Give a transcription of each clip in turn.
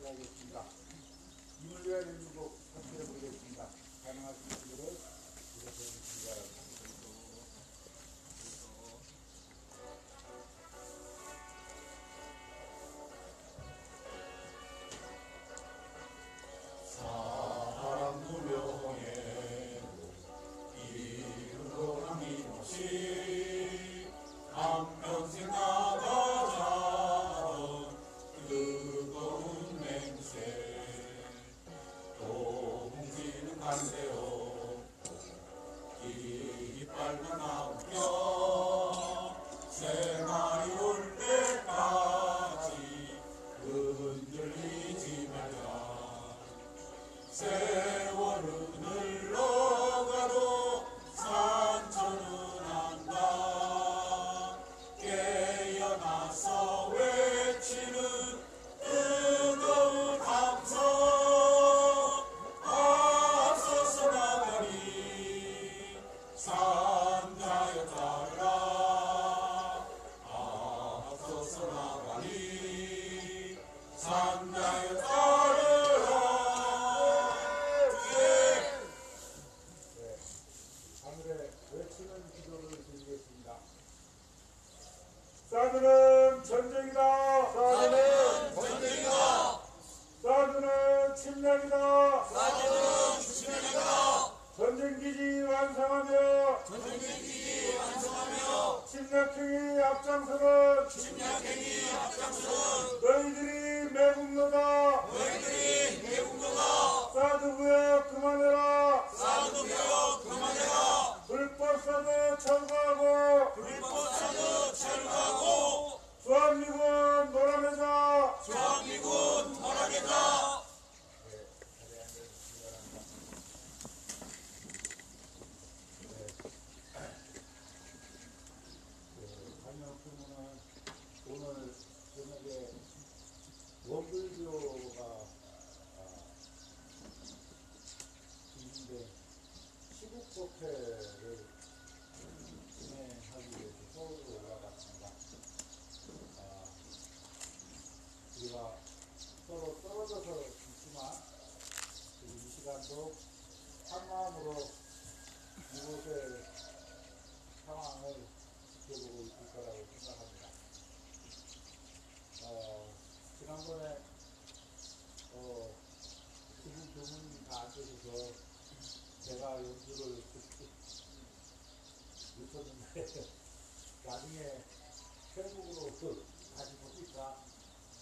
기도하겠습니다. 힘을 위하여 일곱 함께 보겠습니다. 가능하신 분들은 이렇게 해주시기 사람 무명에 이르러 남김없이 한평생 나가 자던 뜨거운 맹세 또 뭉치는 간대요 이빨과 나무뼈 새날이 올 때까지 흔들리지 말자 세월은 흘러가도 상처는 안다 깨어나서 외치는 뜨거운 함성 앞서서 나가리 산자여 따르라 앞서서 나가리 산자여 따르라. 하늘에 외치는 기도를 드리겠습니다. 사드는 전쟁이다. 사드는 전쟁이다. 사드는 침략이다. 사드는 침략이다. 전쟁기지 완성하며 전쟁기지 완성하며 침략행위 앞장서는 침략행위 앞장서는 너희들이 매국노다. 너희들이 매국노다. 사드 구역 그만해라. 사드 구역 그만해라. 불법 사드 철거하고 불법 사드 철거하고 주한미군 몰아내자. 주한미군 몰아내자. 강명품은 오늘 저녁에 원불교가 있는데 시국법회를 진행하기 위해서 서울로 올라갔습니다. 우리가 서로 떨어져서 있지만 이 시간도 한마음으로 이곳의 상황을 지켜보고 있을 거라고 생각합니다. 지난번에 두 분이 다 앉으셔서 제가 연주를 못했는데 나중에 페이북으로 다시 보니까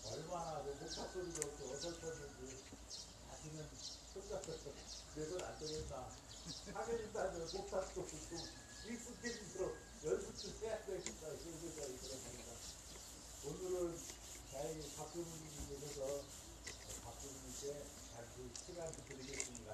얼마나 목탁 소리도 없고 어설펐는지 다시는 생각을 내선 안 되겠다. 하겠다면 목탁도 좀 익숙해지도록 연습 좀 해야 되겠다. 이런 생각이 들었습니다. 오늘은 다행히 박근님이 계셔서 박근님께 다시 시간을 드리겠습니다.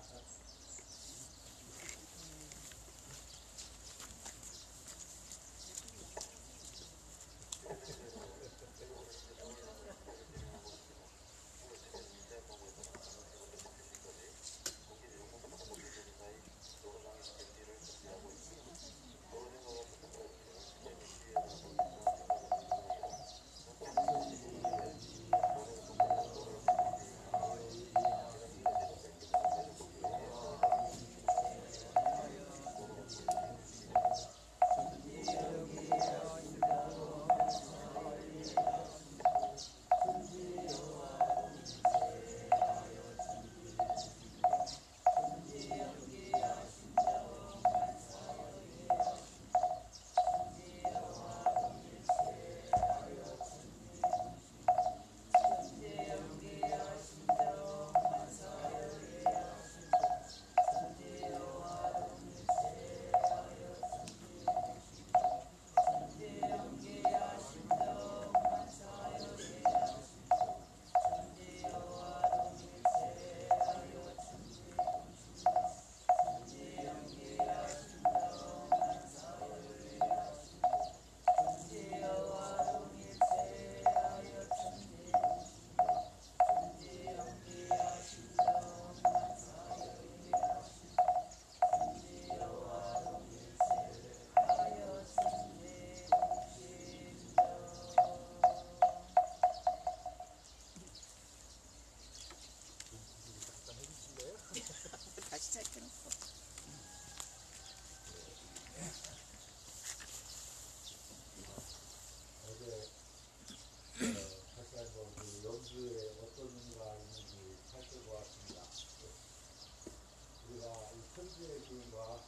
마음과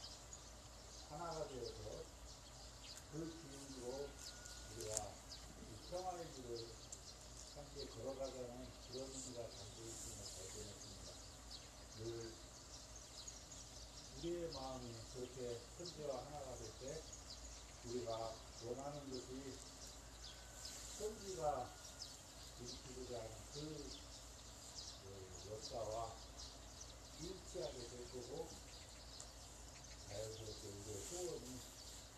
하나가 되어서 그 기운으로 우리가 이 평화의 길을 함께 걸어가자는 그런 의미가 담겨 있음을 발견했습니다. 늘 우리의 마음이 그렇게 천지와 하나가 될 때 우리가 원하는 것이 천지가 일으키고자 하는 그 역사와 일치하게 될 거고 자연스럽게 우리의 소원이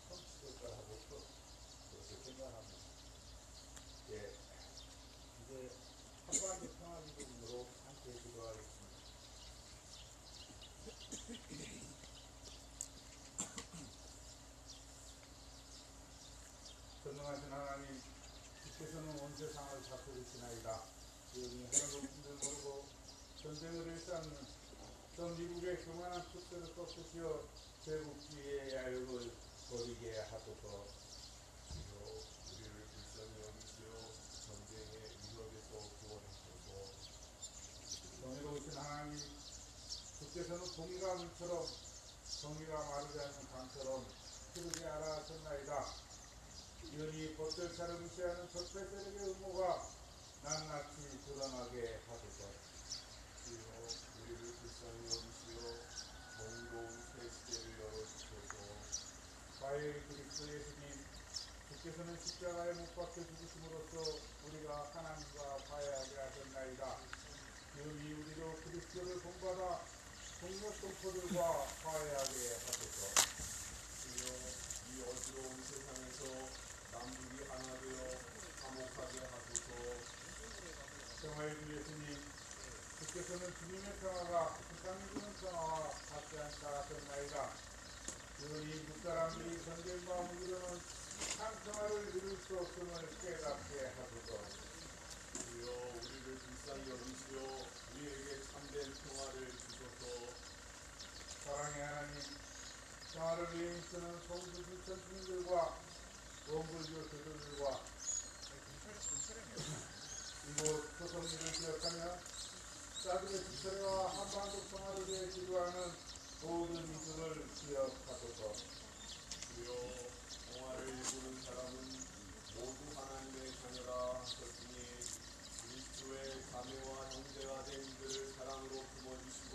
성취될 거라고 그렇게 생각합니다. 예, 이제 한반도 평화기금으로 함께 기도하겠습니다. 전능하신 하나님, 주께서는 온 세상을 다스리시나이다. 여기 하늘로 분들 모르고 전쟁을 일삼는 전 미국의 교만한 촛대를 꺾으시어 제국주의의 야욕을 버리게 하소서. 우리를 불쌍히 여기시어 전쟁의 위협에서 구원하소서. 정의로우신 하나님, 주께서는 공의가 물처럼 정의가 마르지 않는 강처럼 흐르게 하라 하셨나이다. 이러니 벗들차를 무시하는 적폐 세력의 음모가 낱낱이 드러나게 하소서. 주여 우리를 불쌍히 여기시어 정의로운 새 시대를 열어주소서. 과일 그리스도 예수님, 주께서는 십자가에 못 박혀 죽으심으로써 우리가 하나님과 화해하게 하셨나이다. 이러니 우리도 그리스도를 본받아 동력 동포들과 화해하게 하소서. 주여 이 어지러운 세상에서 남북이 하나 되어 화목하게 하소서. 평화의 주 예수님, 주께서는 주님의 평화가 세상이 주는 평화와 같지 않다 하셨나이다. 이러니 무사람들이 전쟁과 무기로는 참 평화를 이룰 수 없음을 깨닫게 하소서. 주여 우리를 불쌍히 여기시어 우리에게 참된 평화를 주소서. 사랑의 하나님, 평화를 위해 힘쓰는 성수신 천주민들과 원불교 교도들과 이곳 소성리를 기억하며 사드의 지체와 한반도 평화를 위해 기도하는 모든 이들을 기억하소서. 주여 평화를 이루는 사람은 모두 하나님의 자녀라 하셨으니 그리스도의 자매와 형제가 된 이들을 사랑으로 품어주시고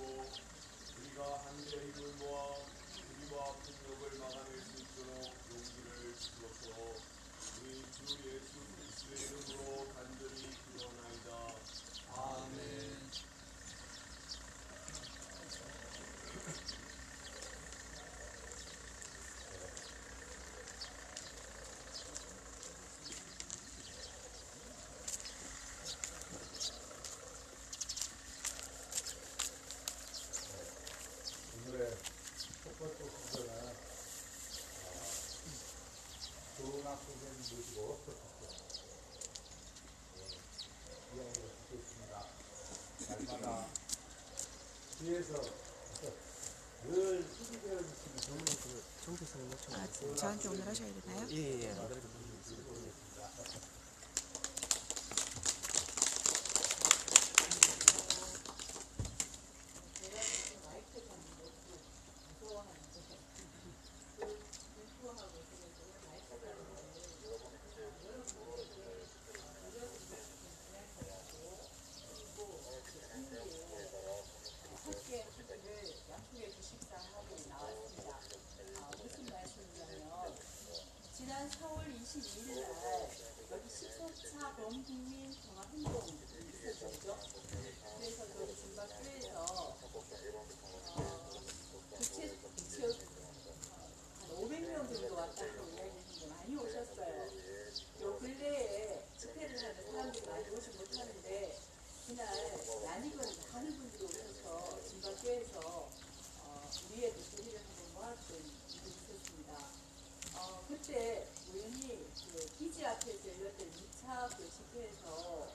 우리가 한데 힘을 모아 불의와 폭력을 막아낼 수 있도록 용기를 주소서. 우리 주 예수 그리스도의 이름으로 간절히 기도하나이다. 아멘. 오늘의 첫 번째 순서는 좋은 학생을 모시고 이야기를 듣고 있습니다. 날마다 뒤에서 늘 힘을 주시는 저한테 오늘 하셔야 되나요? 예. 지난 4월 22일 날 여기 14차 범국민 평화운동이 있었죠. 그래서 저희 진박교에서 한 500명 정도 왔다고 이야기했는데 많이 오셨어요. 요 근래에 집회를 하는 사람들이 많이 오지 못하는데 그날 낯익은 많은 분들이 오셔서 진박교에서 우리의 목소리를 한번 모았던 일이 있었습니다. 그때 우연히 그 기지 앞에서 열렸던 2차 그 집회에서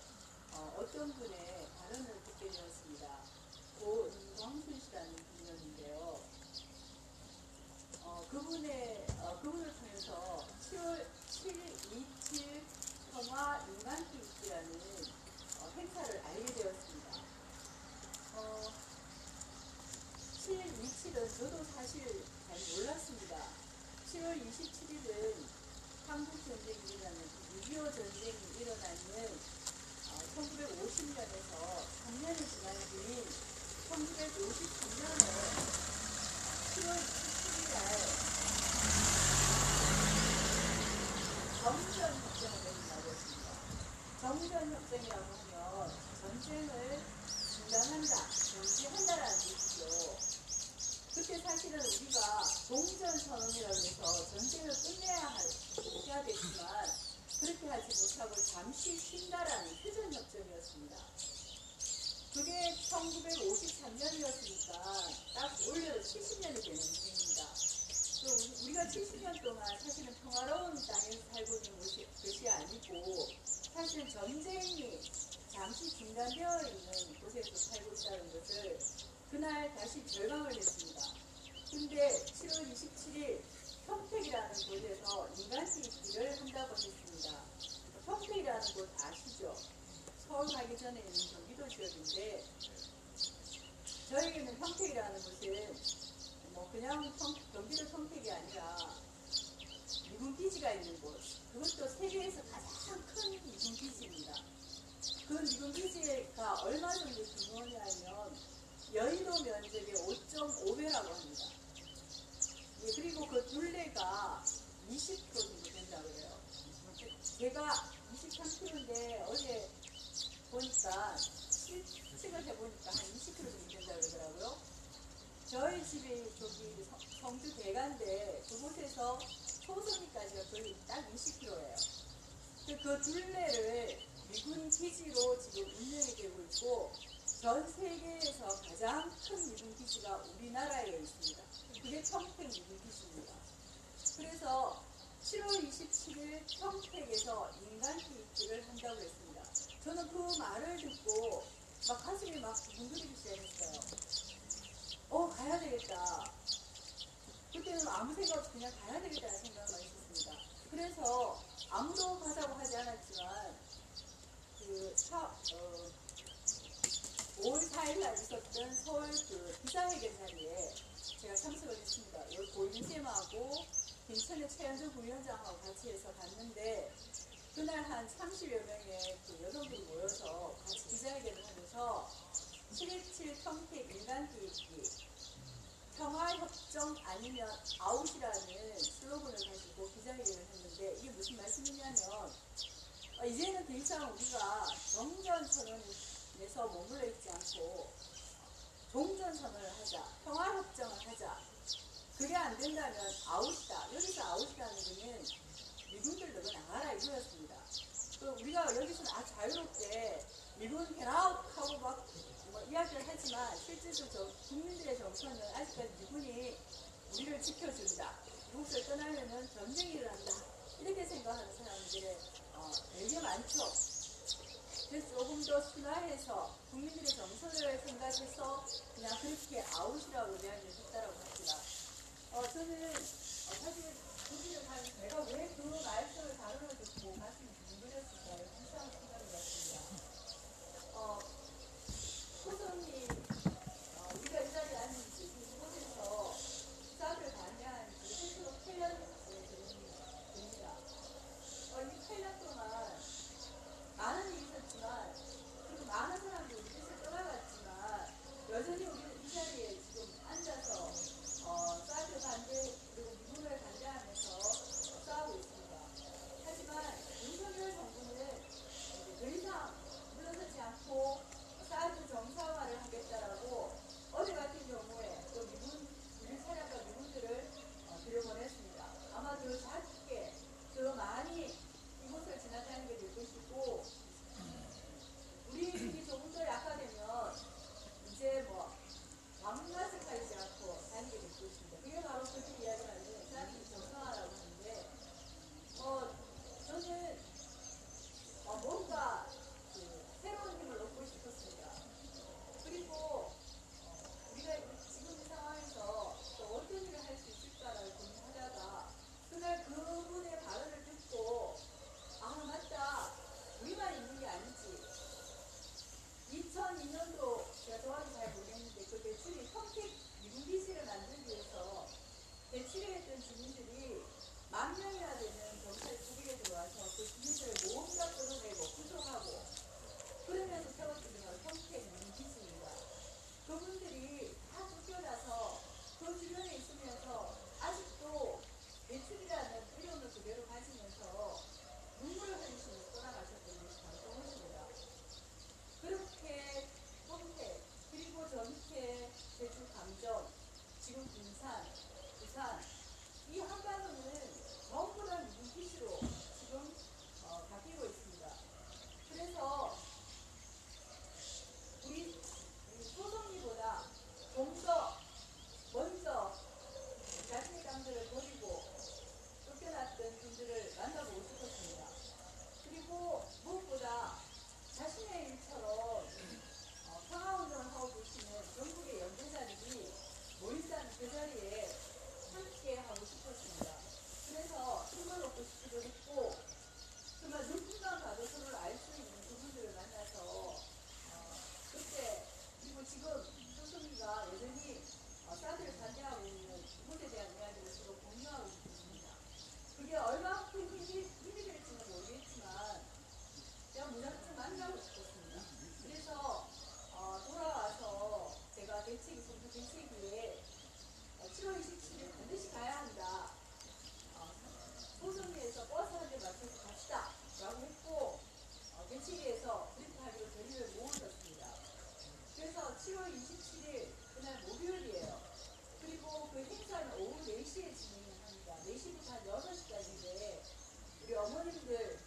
어떤 분의 발언을 듣게 되었습니다. 고광순 씨라는 분이었는데요. 그분을 통해서 7.27 평화 인간기이라는 행사를 알게 되었습니다. 7.27은 저도 사실 잘 몰랐습니다. 7월 27일은 한국 전쟁이 일어나는 6.25 전쟁이 일어나는 1950년에서 3년이 지난 뒤인 1953년에 7월 27일 날 정전협정을 맺는다고 했습니다. 정전협정이라고 하면 전쟁을 중단한다, 정지한다라는 뜻이죠. 그때 사실은 우리가 종전선언이라고 해서 전쟁을 해야 됐지만 그렇게 하지 못하고 잠시 쉰다라는 휴전협정이었습니다. 그게 1953년이었으니까 딱 올해로 70년이 되는 중입니다. 또 우리가 70년 동안 사실은 평화로운 땅에서 살고 있는 것이 아니고 사실은 전쟁이 잠시 중단되어 있는 곳에서 살고 있다는 것을 그날 다시 절감을 했습니다. 근데 7월 27일 평택이라는 곳에서 인간기일을 한다고 했습니다. 평택이라는 곳 아시죠? 서울 가기 전에 있는 경기도 지역인데 저에게는 평택이라는 곳은 그냥 경기도 평택이 아니라 미군기지가 있는 곳, 그것도 세계에서 가장 큰 미군기지입니다. 그 미군기지가 얼마 정도 규모냐면 여의도 면적의 5.5배라고 합니다. 예, 그리고 그 둘레가 20km 정도 된다고 그래요. 제가 23km인데 어제 보니까 실측을 해보니까 한 20km 정도 된다고 그러더라고요. 저희 집이 저기 성주 대가인데 그곳에서 초성리까지가 거의 딱 20km예요. 그 둘레를 미군 기지로 지금 운영이 되고 있고 전 세계에서 가장 큰 미군 기지가 우리나라에 있습니다. 그게 평택 미군 기지입니다. 그래서 7월 27일 평택에서 인간기일을 한다고 했습니다. 저는 그 말을 듣고 막 가슴이 막 두근거리기 시작했어요. 가야 되겠다. 그때는 아무 생각 없이 그냥 가야 되겠다는 생각만 있었습니다. 그래서 아무도 가자고 하지 않았지만 5월 4일날 있었던 서울 기자회견 자리에 제가 참석을 했습니다. 고인쌤하고 김천의 최현정 부위원장하고 같이 해서 갔는데 그날 한 30여 명의 여성들이 모여서 같이 기자회견을 하면서 7.27 평택 인간기일기 평화협정 아니면 아웃이라는 슬로건을 가지고 기자회견을 했는데 이게 무슨 말씀이냐면 이제는 더 이상 우리가 정전선언에서 머물러 있지 않고 종전선언을 하자, 평화협정을 하자. 그게 안 된다면 아웃이다. 여기서 아웃이라는 것은 미군들 너무 나가라 이거였습니다. 우리가 여기서는 아주 자유롭게 미군 겟아웃하고 막 이야기를 하지만 실제로 국민들의 정서는 아직까지 미군이 우리를 지켜준다. 이곳을 떠나려면 전쟁이 일어난다. 이렇게 생각하는 사람들이 되게 많죠. 그래서 조금 더 순화해서 국민들의 정서를 생각해서 그냥 그렇게 아웃이라고 이야기를 했다라고 합니다. 저는 사실 거기를 간 제가 왜 그 말씀을 단어를 듣고 가슴이 둥글렸을까요? 항상 생각이 났습니다. 초선이 우리가 이 자리에 앉은 이곳에서 수사를 반대한 그 스스로 8년 됩니다. 이 8년 동안 많은 일이 있었지만 그리고 많은 사람들이 우리 뜻을 떠나갔지만 여전히 우리는 이 자리에 지금 앉아서 사드 반대 그리고 미군을 반대하면서 싸우고 있습니다. 하지만 윤석열 정부는 더 이상 물러서지 않고 사드 정상화를 하겠다라고 어제 같은 경우에 또 우리 사령과 미군들을 들여보냈습니다. 아마 더 작게 더 많이 이곳을 지나가는 게 될 것이고 우리 힘이 조금 더 약화되면 이제 왕맛을 가리지 않고 다니게 될 것입니다. 그게 바로 그들이 이야기하는 사드 정상화라고 하는데 저는 뭔가 새로운 힘을 얻고 싶었습니다. 그리고 우리가 지금 이 상황에서 또 어떤 일을 할 수 있을까를 고민하다가 그날 그분의 발언을 듣고 맞다. 우리만 있는 게 아니지. 2002년도 제가 정확히 잘 모르겠는데 그 대출이 평택 미군기지를 만들기 대치를 주민들이 10,000명이나 되는 경찰 부대에 들어와서 그 주민들을 모두 다 끌어내고 구속하고 그러면서 세워주는 평택 민기지입니다. 그분들이 다 쫓겨나서 그 주변에 있으면서 아직도 대출이라는 어려움을 그대로 가지면서 눈물을 흘리시면서 떠나가셨던 것이 바로 그것입니다. 그렇게 평택 그리고 저 밑에 제주 감전 지금 군산 부산 이 한반도는 전부 다 미군 기지로 지금 바뀌고 있습니다. 그래서 우리 소송리보다 좀 더 먼저 자신의 땅들을 버리고 쫓겨났던 분들을 만나보고 싶었습니다. 그리고 무엇보다 자신의 일처럼 평화운동을 하고 계시는 전국의 연대자들이 모인다는 그 자리에 함께 하고 싶었습니다. 그래서 힘을 얻고 싶기도 했고 정말 눈빛만 봐도 서로를 알 수 있는 그분들을 만나서 그때 그리고 지금 소송이가 여전히 사드를 반대하고 있는 그것에 대한 이야기를 서로 공유하고 있습니다. 그게 얼마큼 힘이 될지는 모르겠지만 제가 무작정 만나고 싶었습니다. 그래서 돌아와서 제가 선거 대책위에 7월 27일 반드시 가야 한다. 소송리에서 버스 한 대 맞춰서 갑시다. 라고 했고 대책위에서 브리핑하기로 결의를 모으셨습니다. 그래서 7월 27일 그날 목요일이에요. 그리고 그 행사는 오후 4시에 진행을 합니다. 4시부터 한 6시까지인데 우리 어머님들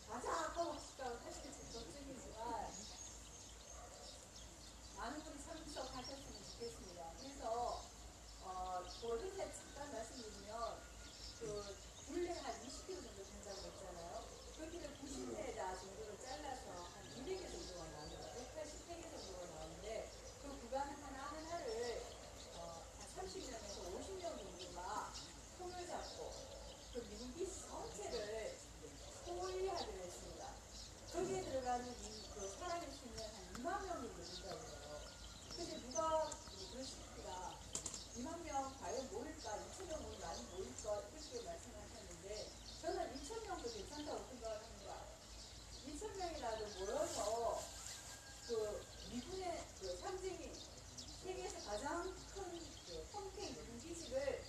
가자 하고 싶다고 사실 좀 걱정이지만 많은 분이 참석하셨으면 좋겠습니다. 그래서 그 행사에 잠깐 말씀드리면 그 둘레 한 20km 정도 된다고 했잖아요. 그 길을 90m 정도를 잘라서 한 200개 정도가 나옵니다. 180개 정도가 나오는데 그 구간 하나하나를 한 30명에서 50명 정도가 손을 잡고 그 미군 기지 전체를 포위하기로 했습니다. 거기에 들어가는 그 사람의 수는 한 2만 명이 된다고 해요. 근데 누가 그러십니까? 2만 명 과연 모일까? 2,000명 모이면 많이 모일까? 이렇게 말씀하셨는데 저는 2,000명도 괜찮다고 생각을 합니다. 2,000명이라도 모여서 그 미군의 그 상징이 세계에서 가장 큰그 평택 미군 기지를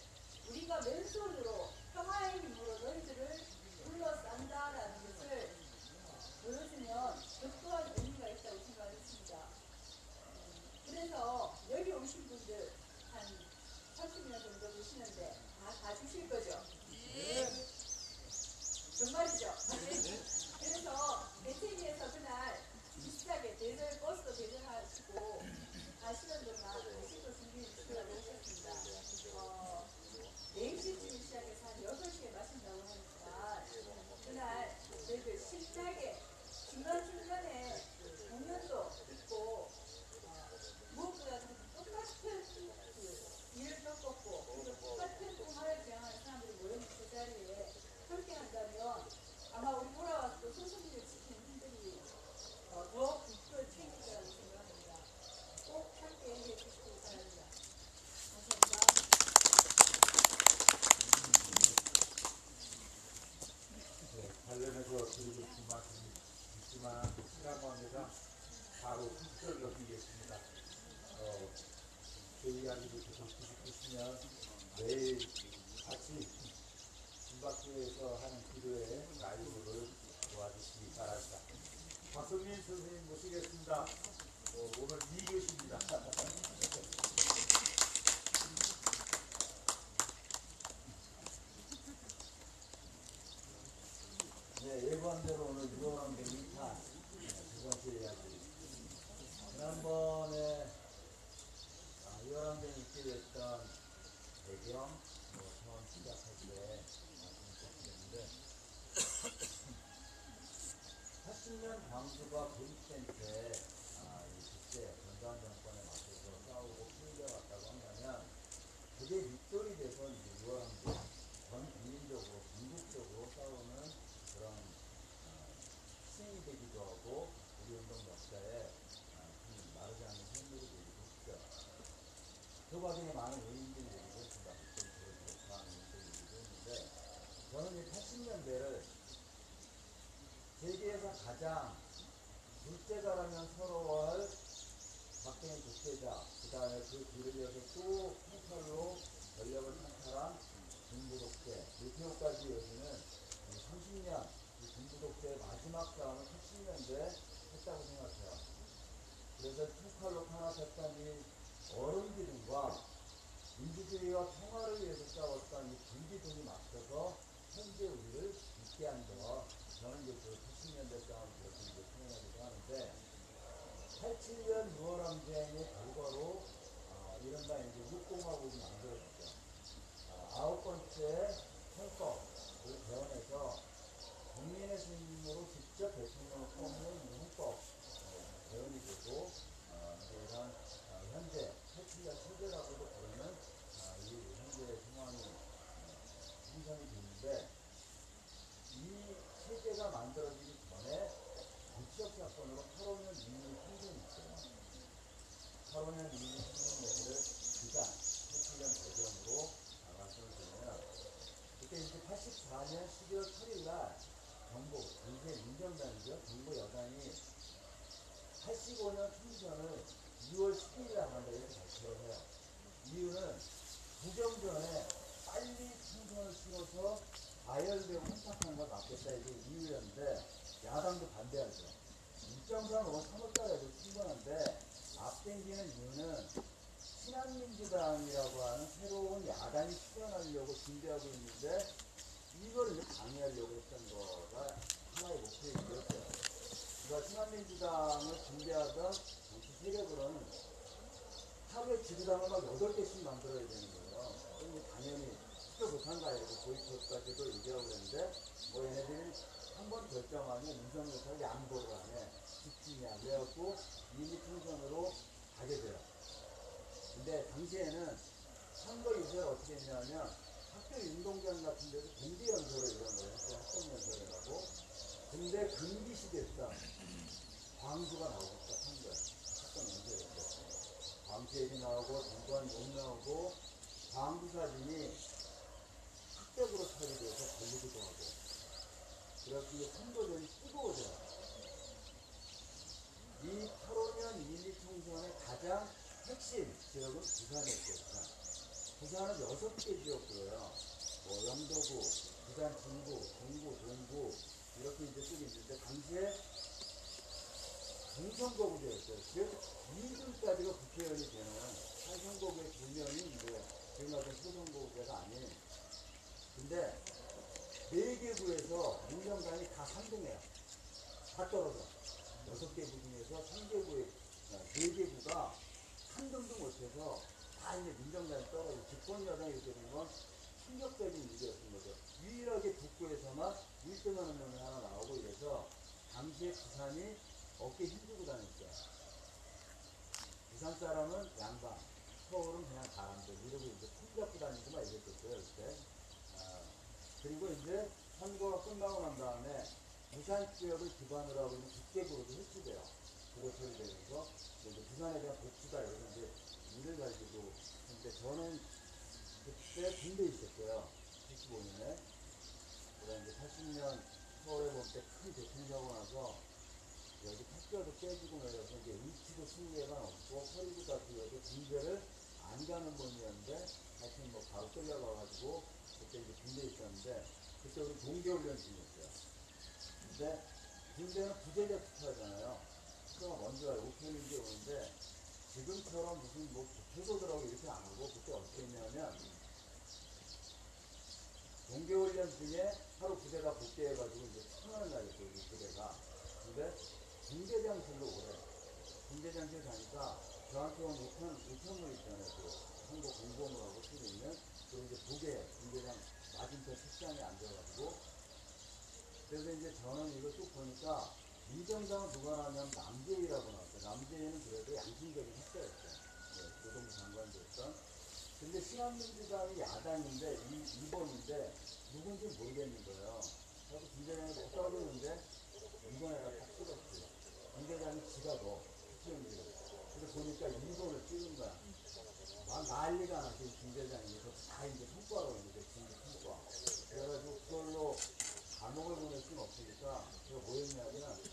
우리가 맨손으로 평화의 힘으로 너희들을 둘러싼다라는 것을 보여주면 그 또한 의미가 있다고 생각했습니다. 그래서 여기 오신 분들 한 30명 정도 되시는데 다 가주실 거죠? 네. 정말이죠? 네. 그래서 대책위에서 그날 비슷하게 버스도 대절하시고 가시는 동안 음식도 준비해 주시라고 하셨습니다. 4시쯤 시작해서 한 6시에 마신다고 하니까 그날 저희들 신나게 중간중간에 공연도 있고 무엇보다 똑같은 그 일을 겪었고 그리고 똑같은 평화를 지향하는 사람들이 모여있는 그 자리에 그렇게 한다면 아마 우리 돌아와서 또 소속리를 지키는 분들이 더 깊게 챙길 거라고 생각합니다. 꼭 함께 해주시기 바랍니다. 감사합니다. 관련해서 드리고 싶은 말씀이 있지만 시간 관계상 바로 흡수를 넘기겠습니다. 제 이야기를 듣고 싶으시면 내일 같이 김박교에서 하는 기도회 라이브를 도와주시기 바랍니다. 박성민 선생님 모시겠습니다. 오늘 2교시입니다. 네, 예고한대로 오늘 유언왕대 2탄 두 번째 이야기. 지난번에 유언왕대에 있게 됐던 배경, 처음 시작할 때 말씀드렸는데 80년 광주가 고립된 때 그때 전두환 정권에 맞서서 싸우고 그 뒤를 이어서 또 통찰로 전력을 통찰한 중부독재, 노태우까지 이어지는 30년, 이 중부독재의 마지막 싸움을 80년대에 했다고 생각해요. 그래서 통칼로 탄압했던 이 어른들과 민주주의와 평화를 위해서 싸웠던 이 군비군이 맞서서 현재 우리를 있게 한 거, 저는 이제 그 80년대 싸움을 그렇게 이제 표현하기도 하는데, 87년 6월 항쟁의 결과로 이른바 이제 육공화국이 만들어졌죠. 9번째 헌법을 개헌해서 국민의 승인으로 직접 대통령을 뽑는 헌법 개헌이 되고, 이런 현재 87년 체제라고도 부르는 이 현재 상황이 형성이 되는데, 이 체제가 만들어지기 전에 정치적 사건으로 8.5년 이민이 생존이 있어요. 8.5년 이민이 생존 얘기를 기간 87년 배경으로 말씀을 드리면, 그때 이제 84년 12월 8일 날 정부, 당시의 민정당이죠. 정부 여당이 85년 총선을 2월 10일 날 한다 이렇게 발표를 해요. 이유는 부정 전에 빨리 총선을 치러서 과열되고 혼탁한 것 낫겠다 이게 이유였는데, 야당도 반대하죠. 일정상 3월달에도 충분한데 앞당기는 이유는 신한민주당이라고 하는 새로운 야당이 출연하려고 준비하고 있는데, 이걸 이제 방해하려고 했던 거가 하나의 목표이었어요. 그러니까 신한민주당을 준비하던 정치 세력들은 하루에 지구당을 막 8개씩 만들어야 되는 거예요. 그럼 당연히 투표 못한다 이러고 보이콧까지도 얘기하고 그랬는데, 뭐 얘네들이 한번 결정하면 윤석열을 양보를 하네, 집중이 안 돼갖고 이미 총선으로 가게 돼요. 근데 당시에는 선거 유세를 어떻게 했냐면, 학교 운동장 같은 데서 공개연설을 이런 거예요. 학생연설이라고. 근데 금기시됐다. 광주가 나오기 시작한 거예요. 학생연설인데. 광주 얘기 나오고, 전두환 욕 나오고, 광주 사진이 흑백으로 처리돼서 걸리기도 하고. 그래서 이게 선거전이 뜨거워져요. 이 8.5년 이미 총선의 가장 핵심 지역은 부산이었어요. 부산은 6개 지역구예요. 뭐 영도구, 부산 중구, 동구, 동구 이렇게 이제 쓰고 있는데, 당시에 중선거구제였어요. 즉 2등까지가 국회의원이 되는 한선거구의 구면이 이제 지금 같은 소선거구제가 아닌. 근데 4개 구에서 민정당이 다 3등해요. 다 떨어져. 6개 구 중에서 3개 구에 4개 구가 3등도 못해서 다 이제 민정당이 떨어져. 집권 여당이 이렇게 된 건 충격적인 일이었던 거죠. 유일하게 북구에서만 1등하는 놈이 하나 나오고 이래서 당시에 부산이 어깨 힘주고 다녔어요. 부산 사람은 양반, 서울은 그냥 사람들 이러고 이제 손잡고 다니고 막 이랬었어요 그때. 그리고 이제 선거가 끝나고 난 다음에 부산 지역을 기반으로 하고 있는 국제구로도 해체돼요. 그거 처리되면서 이제 부산에 대한 복수다 이러고 이제 일을 가지고. 근데 저는 그때 군대에 있었어요. 75년에. 그다음에 이제 80년 서울에 볼 때 큰 교통사고 나서 여기 탁자도 깨지고 내려서 이제 위치도 20개가 넘고 허리도 다치고 군대를 안 가는 분이었는데, 하여튼 뭐 바로 끌려가가지고 그때 이제 군대에 있었는데, 그때 우리 동계훈련 중이었어요. 근데 군대는 부대자 투표하잖아요. 투표가 먼저 와요. 우편인지 오는데, 지금처럼 무슨 뭐 표소들하고 이렇게 안 하고, 그때 어떻게 했냐면, 동계훈련 중에 하루 부대가 복귀해가지고 이제 청원을 나겠죠, 우리 부대가. 근데 군대장실로 오래. 군대장실 가니까 저한테 온 우편물 있잖아요. 그 선거 공보물하고 쓰고 있는. 그리고 이제 북에 군대장 맞은편 책상에 앉아가지고. 그래서 이제 저는 이걸 쭉 보니까 민정당은 누가 나왔냐면 남재희라고 나왔어요. 남재희는 그래도 양심적인 학자였어요. 네, 노동부 장관이었던. 근데 신한민주당이 야당인데, 2번인데, 누군지 모르겠는 거예요. 그래서 군대장이 못 떨어졌는데, 이번에가 딱 찍었어요. 군대장이 지가 너, 투표용지를. 그래서 보니까 2번을 찍은 거야. 막 난리가 났어요, 군대장이. 그래서 다 이제 통과하고 있는데, 군대 통과. 그래가지고 그걸로 감옥을 보낼 수는 없으니까, 제가 뭐 했냐면,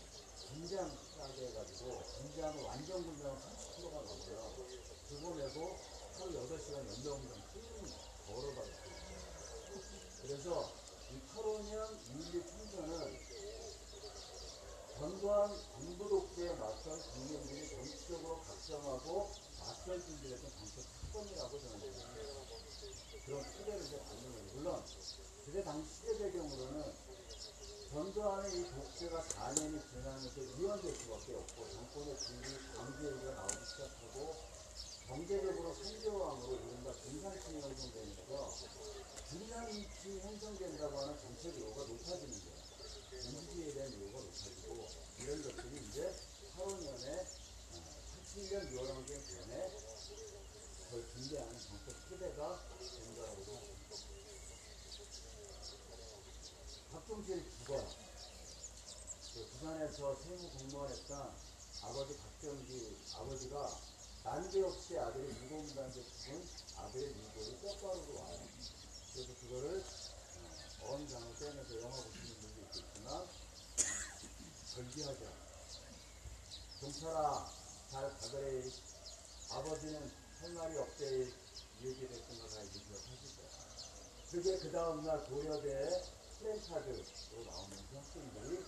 군장 싸게 해가지고, 군장을 완전 군장을 30kg가 넘어요. 그거 내고 하루 8시간 연명당 쭉 걸어가고 그래서 이 8호년 2.12 총선은 전두환 군부 독재에 맞선 국민들이 정치적으로 각성하고 맞설 준비했던 정책 사건이라고 저는 생각합니다. 그런 시대를 이제 받는 거예요. 물론 그때 당시 시대 배경으로는 전두환의 이 독재가 4년이 지나면서 이완될 수밖에 없고 정권의 진리 강제위가 나오기 시작하고 경제적으로 선조왕으로 이른바 중산층이 형성되면서 중산층이 형성된다고 하는 정책 요구가 높아지는 거예요. 민주주의에 대한 요구가 높아지고 이런 것들이 이제 8호년에 87년 6월 항쟁 전에 그걸 준비하는 정책 토대가 된 거라고 생각합니다. 박종철이 죽어요. 부산에서 세무 공무원 했던 아버지 박정기 아버지가 난데없이 아들의 유공단계 죽은 아들의 유고를 떡가루로 와요. 그래서 그거를 어언장을 떼면서 영화 보시는 분도 있겠지만 절기하죠. 경찰아 잘 가거래 아버지는 할 말이 없대 이 얘기를 했던 걸 알기 기억하실 거예요. 그게 그 다음날 고려대 플랜카드로 나오면서 학생들이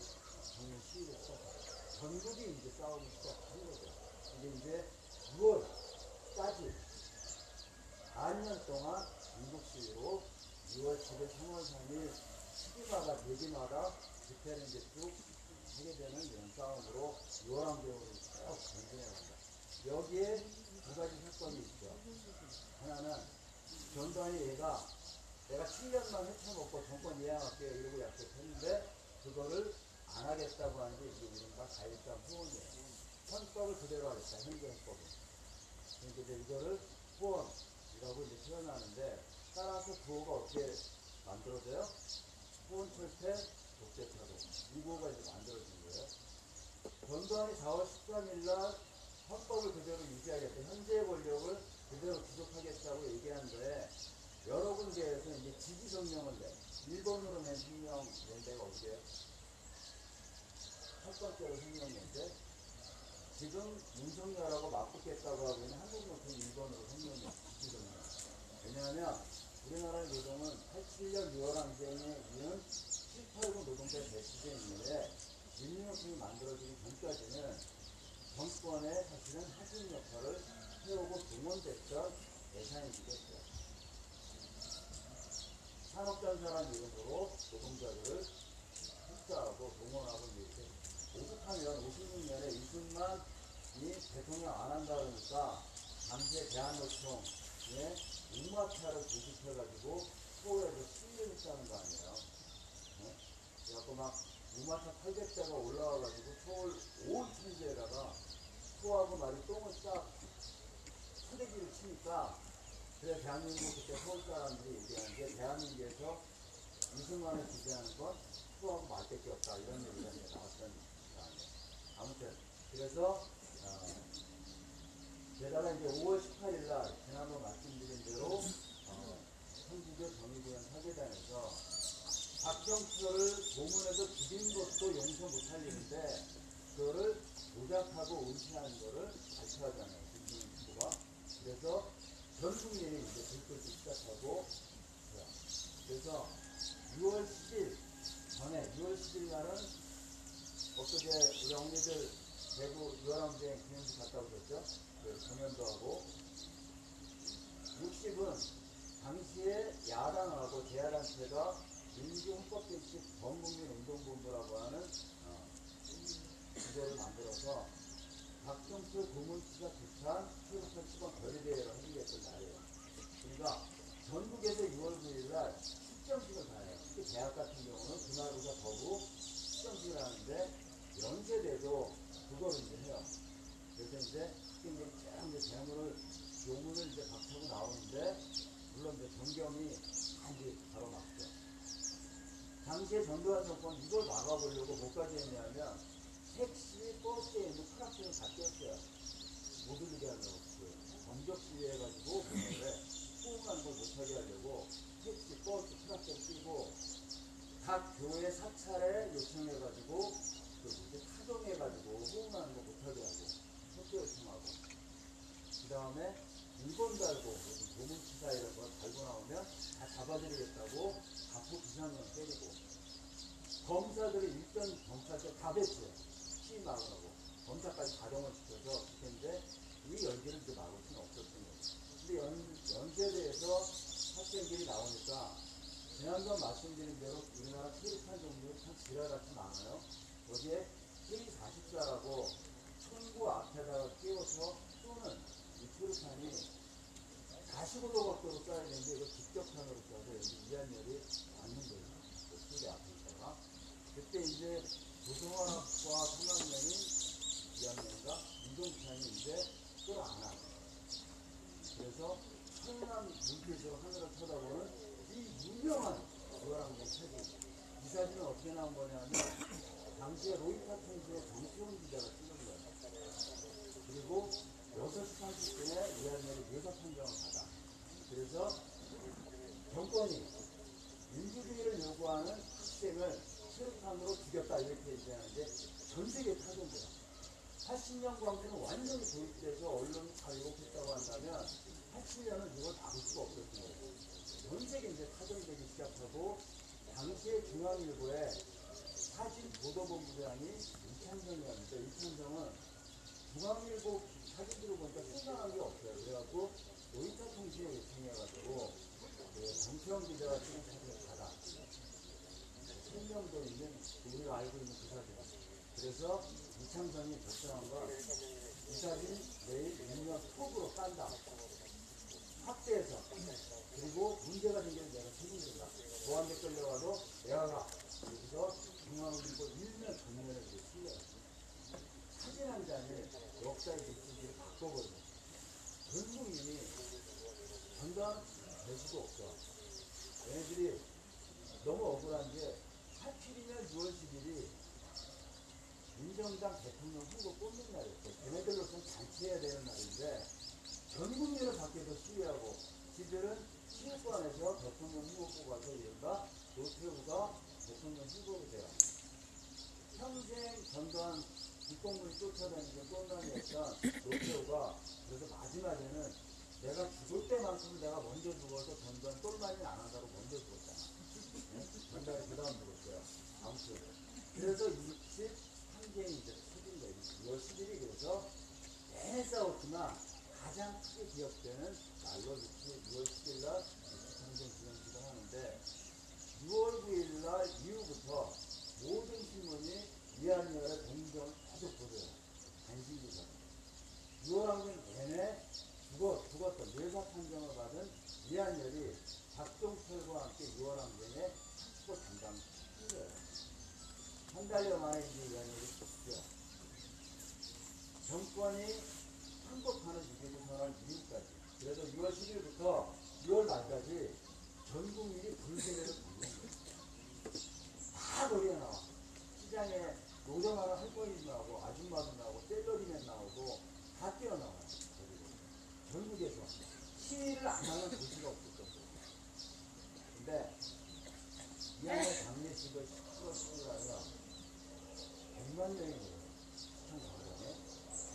정면 시위를 시작해요. 전국이 이제 싸우기 시작한 거죠. 이게 이제 6월까지 4년 동안 전국 시위로 6월 7일, 3월 3일 시기마다 대기마다 집회를 이제 쭉 하게 되는 이런 싸움으로 6월 항쟁으로 쭉 전진해 간다. 여기에 두 가지 사건이 있죠. 하나는 전두환이 내가 7년만 헤쳐먹고 정권 이양할게요 이러고 약속했는데 그거를 안 하겠다고 하는 게 이제 이른바 4.13 후원이에요. 헌법을 그대로 하겠다. 현재 헌법을. 그러니까 이제 이거를 후원이라고 이제 표현하는데 따라서 구호가 어떻게 만들어져요? 후원철폐 독재차도 이 구호가 이제 만들어진 거예요. 전두환이 4월 13일 날 헌법을 그대로 유지하겠다. 현재의 권력을 그대로 지속하겠다고 얘기하는데 여러 군데에서 이제 지지성명을 내. 일본으로 낸 성명 낸 데가 어디예요? 첫 번째로 성명 낸데 지금 윤석열하고 맞붙겠다고 하고 있는 한국노총 일본으로 성명이 지지성명. 왜냐하면 우리나라 노동은 87년 6월 항쟁에 이은 789 노동자 대치제 이후에 민주노총이 만들어지기 전까지는 정권의 사실은 하수인 역할을 해오고 동원됐던 대상이기도 했어요. 산업전사라는 이름으로 노동자들을 흡수하고 동원하고 이렇게 오죽하면 56년에 이승만이 대통령 안 한다 그러니까 당시에 대한노총에 우마차를 조직해가지고 서울에서 시위를 했다는 거 아니에요. 네? 그래갖고 막 우마차 800대가 올라와가지고 서울 온 천지에다가 소하고 말이 똥을 싹 쓰레기를 치니까 그래 대한민국 그때 서울 사람들이 얘기하는 게 대한민국에서 이승만을 지지하는 건 소하고 말밖에 없다 이런 얘기가 이제 나왔던 거 아니에요. 아무튼 그래서 게다가 이제 5월 18일 날 지난번 말씀드린 대로 성북의 정의구현 사계단에서 박정철을 고문해서 죽인 것도 용서 못할 일인데 그거를 조작하고 은폐한 거를 발표하잖아요. 김정은주가. 그래서 전 국민이 이제 들끓기 시작하고 그래서 6월 10일 전에 6월 10일 날은 엊그제 우리 언니들 대구 유월항쟁 기념식 갔다 오셨죠? 공연도 하고 60은 당시에 야당하고 제야단체가 민주헌법규칙 전국민운동본부라고 하는 주제를 만들어서 박정철 고문치사 규탄 최우선 시범 결의대회를 하기했던 날이에요. 그러니까 전국에서 6월 9일날 시정식을 다 해요. 특히 대학 같은 경우는 그날보다 더욱 시정식을 하는데 연세대도 그걸 이제 해요. 그래서 이제 대문을 요문을 이제 박차고 나오는데 물론 이제 정경이 한지 바로 막죠. 당시에 전두환 정권 이걸 막아보려고 뭐까지 했냐면 택시, 버스에 있는 트럭들을 다 꼈어요. 못 들리게 하려고 범적 시위해가지고 그날에 호응하는 걸 못하게 하려고 택시, 버스, 트럭들 끼고 각 교회 사찰에 요청해가지고 타동해가지고 호응하는 거 못하게 하고 협조 요청하고 그 다음에 물건 달고 무슨 도문치사 이런 거 달고 나오면 다 잡아드리겠다고 자꾸 비상령 때리고 검사들이 일전 경찰서 다 됐어요. 시위 막으라고 검사까지 가동을 시켜서 그랬는데 이 연기를 이제 막을 수는 없었던 거죠. 근데 연세대에서 학생들이 나오니까 지난번 말씀드린 대로 우리나라 체류탄 종류가 참 지랄같이 많아요. 거기에 K-44라고 총구 앞에다가 끼워서 쏘는 이 체류탄이 45도 각도로 쏴야 되는데 이거 직격탄으로 쏴서 여기 이한열이 맞는 거예요. 그 앞에 있다가 그때 이제 조성화과 3학년인 2학년인가 이동찬이 이제 그걸 안 하고 그래서 천남 눈빛으로 하늘을 쳐다보는 이 유명한 유아랑의 사진. 이 사진은 어떻게 나온 거냐면 당시에 로이터 통신의 정치훈 기자가 찍은 거예요. 그리고 6시 30분에 이한열이 묘사 판정을 받아. 그래서 정권이 민주주의를 요구하는 학생을 체류탄으로 죽였다 이렇게 얘기하는데 전 세계에 타전돼요. 80년 광주는 완전히 도입돼서 언론이 다 왜곡했다고 한다면 80년은 이걸 막을 수가 없었던 거예요. 전 세계에 이제 타전되기 시작하고 당시에 중앙일보에 사진 보도본부장이 이찬정이었는데 이찬정은 중앙일보 사진들을 보니까 생각한 게 없어요. 그래갖고 로이터 통신에 요청해가지고 정치원 기자가 찍은 사진을 받아. 생명도 있는 우리가 알고 있는 그 사진. 그래서 이창정이 결정한 건 이 사진 내일 유명 톱으로 깐다. 확대해서. 그리고 문제가 생기면 내가 책임진다. 보안대 끌려가도 내가 가. 여기서 중앙일보 일면 전면을 실려요. 사진 한 장이 역사의 메시지를 바꿔버려요. 전 국민이 전달될 수도 없어. 얘네들이 너무 억울한 게 하필이면 6월 10일이 민정당 대통령 후보 뽑는 날이었어요. 걔네들로서는 잔치해야 되는 날인데 전 국민을 밖에서 시위하고 지들은 시의권에서 대통령 후보 뽑아서 이른바 노태우가 대통령 후보가 돼요. 평생 전두환 뒷공문을 쫓아다니는 꼰단이었던 노태우가 그래서 마지막에는 내가 죽을 때만큼 내가 먼저 죽어서 전두환 똘마니 안 한다고 먼저 죽었잖아. 전두환이 그 다음 죽었어요. 아무튼 그래서 23개의 이제 터진 거예요. 6월 10일이 그래서 내내 싸웠지만 가장 크게 기억되는 날로 6월 10일 날 국정전 기념식을 하는데 6월 9일 날 이후부터 모든 신문이 이한열의 동정을 계속 보도해요. 단신기사. 6월 항쟁 내내 죽었던 뇌사 판정을 받은 이한열이 박종철과 함께 6월 항쟁에 축구 담당한 거예요. 한 달여 만에 이제 이한열이 죽죠. 정권이 항복하는 유교부 선언 이후까지. 그래서 6월 10일부터 6월 말까지 전 국민이 불세례를 받는 거예요. 다 거리에 나와. 시장에 노점하는 할머니도 나오고 아줌마도 나오고 셀러리맨 나오고 다 뛰어나와요. 전국에서 시위를 안 하는 도시가 없을 정도로. 근데 이한열 장례식을 10월 10일날에 100만 명이 모여요. 시청자들에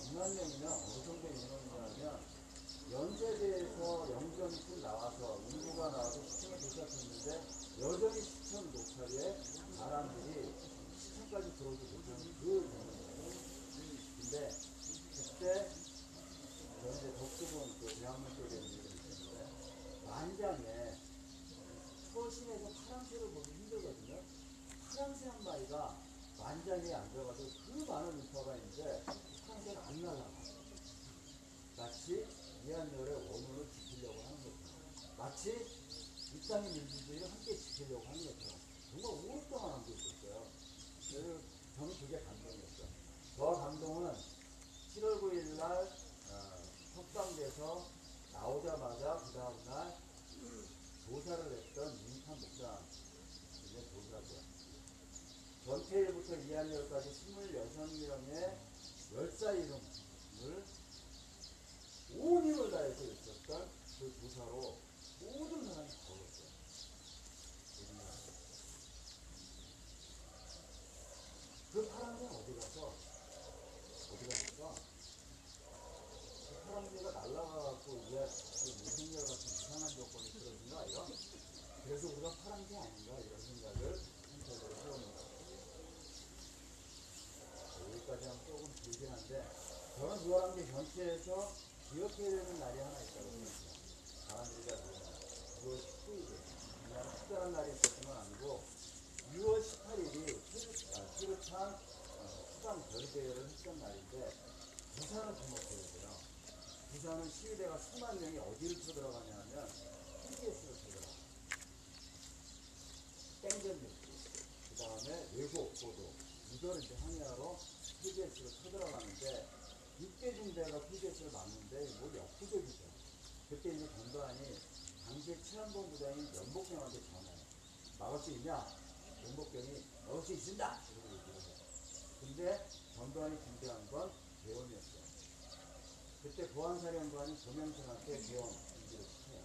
100만 명이면 어느 정도 인원이냐면 연세대에서 영전이 쭉 나와서 인구가 나와서 시청을 도착했는데 여전히 시청 로컬에 사람들이 시청까지 들어오지 못하는 그 정도예요. 근데 그때 이제 덕수궁 그 대학문 쪽에 있는 일이 있었는데 만장에 서울시내에서 파랑새를 보기 힘들거든요. 파랑새 한 마리가 만장에 앉아가지고 그 많은 인파가 있는데 파랑새는 안 날아가. 마치 이한열의 원혼을 지키려고 하는 것처럼, 마치 이 땅의 민주주의를 함께 지키려고 하는 것처럼 정말 오랫동안 하고 있었어요. 그래서 저는 그게 감동이었어요. 저 감동은 7월 9일 날 석방돼서 나오자마자 그 다음날 조사를 했던 민탄 목사님의 조사고요. 전태일부터 이한열까지 26명의 열사 이름을 온 힘을 다해서 있었던 그 조사로 모든 사람이 적었어요. 그 파랑새는 어디 갔어? 그 파랑새가 날라가갖고 무슨 열 같은 이상한 조건이 들어진 거 아니야? 그래서 우리가 파란 게 아닌가 이런 생각을 한편으로 해오는 거예요. 여기까지 하면 조금 길긴 한데 저는 요한계 전체에서 기억해야 되는 날이 하나 있다고 생각해요. 사람들이 다 6월 19일이에요. 그냥 특별한 날이 있었지만 아니고 6월 18일이 수르탄 수상 별대회를 했던 날인데 부산을 주목해야 돼요. 부산은 시위대가 수만 명이 어디를 쳐들어가냐면 TBS를 쳐들어가요. 땡전 뉴스, 그 다음에 왜곡 보도, 이걸 이제 항의하러 TBS를 쳐들어가는데 6대 중대가 TBS를 막는데 뭐 역부족이죠. 그때 이제 전두환이 당시에 치안본부장인 연복병한테 전화해요. 막을 수 있냐? 연복병이 막을 수 있습니다. 이렇게 얘기를 해요. 근데 전두환이 준비한 건 개헌이었어요. 그때 보안사령관이 조명순한테 개헌 준비를 시켜요.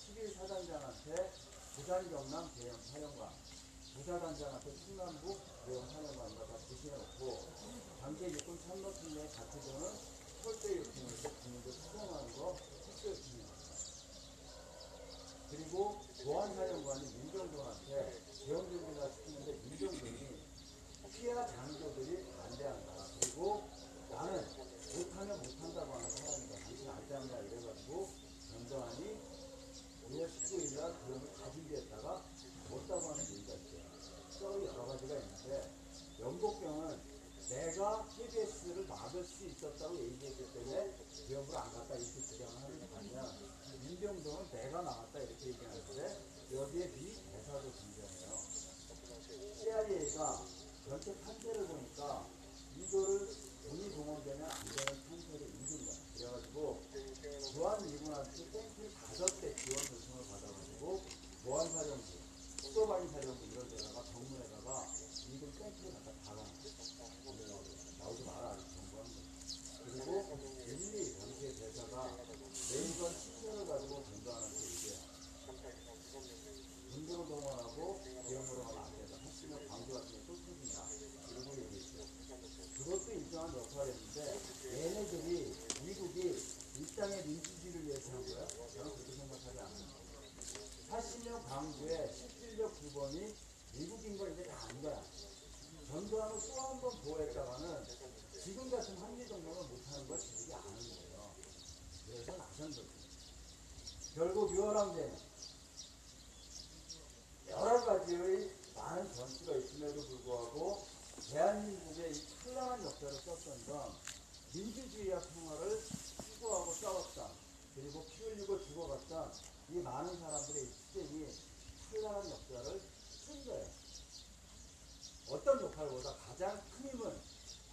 11 사단장한테 부산 경남 개헌 사령관, 부사단장한테 충남부 개헌 사령관과 다 지시해놓고 당시에 육군 참모팀의 가치도는 철대 요청에서 국민들 수정하는 거 특별팀이었어요. 그리고 보안사령관이 민정동한테 개헌 준비가 시키는데 민정동이 피해가 장교들이 반대한다. 그리고 나는 못하면 못한다고 하는 사람이다. 당신 안짱이야 이래가지고 전두환이 5월 19일날 그럼을 다 준비했다가 못다고 하는 얘기가 있어요. 또 여러 가지가 있는데 연복병은 내가 KBS를 막을 수 있었다고 얘기했기 때문에 기업을 안 갔다 이렇게 주장을 하는 거 아니야. 민병동은 내가 나갔다 이렇게 얘기하는데 여기에 비 대사도 등장해요. CIA가 전체 판세를 보니까 이거를 돈이 동원되면 안 되는 판세를 읽은 거야. 그래가지고 보안미군한테 탱크를 5대 지원 요청을 받아가지고 보안사령부, 수도방위사령부 이런 데다가 정문에다가 미군 탱크를 갖다 박아놨어. 나오지 마라 이렇게 정부한 거야. 그리고 밀리 당시의 대사가 레이건 10년을 가지고 전두환한테 얘기해요. 군부를 동원하고 기업으로 가면 안 된다. 했으면 광주 같은 게 또 터진다. 이러고 얘기했어요. 그것도 일정한 역할을 했는데 얘네들이 미국이 이 땅의 민주주의를 위해서 한 거야? 저는 그렇게 생각하지 않아요. 80년 광주에 실질적 주범이 미국인 걸 이제 다 안 거야. 전두환을 또 한 번 보호했다가는 지금 같은 한미동맹을 못하는 걸 지들이 아는 거예요. 그래서 나선 거죠. 결국 유월항쟁 여러 가지의 많은 전투가 있음에도 불구하고 대한민국의 이 찬란한 역사를 썼던 건 민주주의와 평화를 추구하고 싸웠다. 그리고 피 흘리고 죽어갔던 이 많은 사람들의 희생이 찬란한 역사를 쓴 거예요. 어떤 역할보다 가장 큰 힘은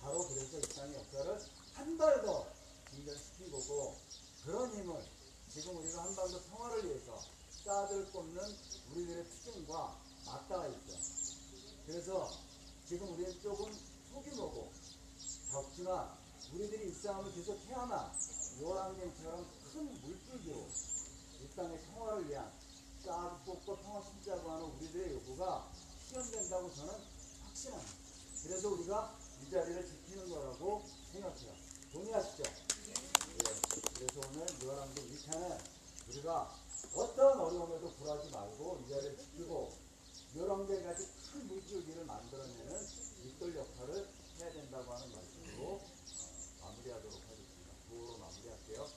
바로 그래서 이 땅의 역사를 한 발 더 진전시킨 거고 그런 힘을 지금 우리가 한반도 평화를 위해서 쌓아들 꼽는 우리들의 투쟁과 맞닿아 있죠. 그래서 지금 우리는 조금 소규모고 적지만 우리들이 이 싸움을 계속 해야만 요한항쟁처럼 큰 물줄기로 이 땅의 평화를 위한 쌓아듣고 평화 심자고 하는 우리들의 요구가 실현된다고 저는 확신합니다. 그래서 우리가 이 자리를 지키는 거라고 생각해요. 동의하시죠? 네. 그래서 오늘 요한항쟁 2차는 우리가 어떤 어려움에도 굴하지 말고 이 자리를 지키고 요한항쟁까지 큰 물줄기를 만들어내는 이끌 역할을 해야 된다고 하는 말씀으로 마무리하도록 하겠습니다. 구호로 마무리할게요.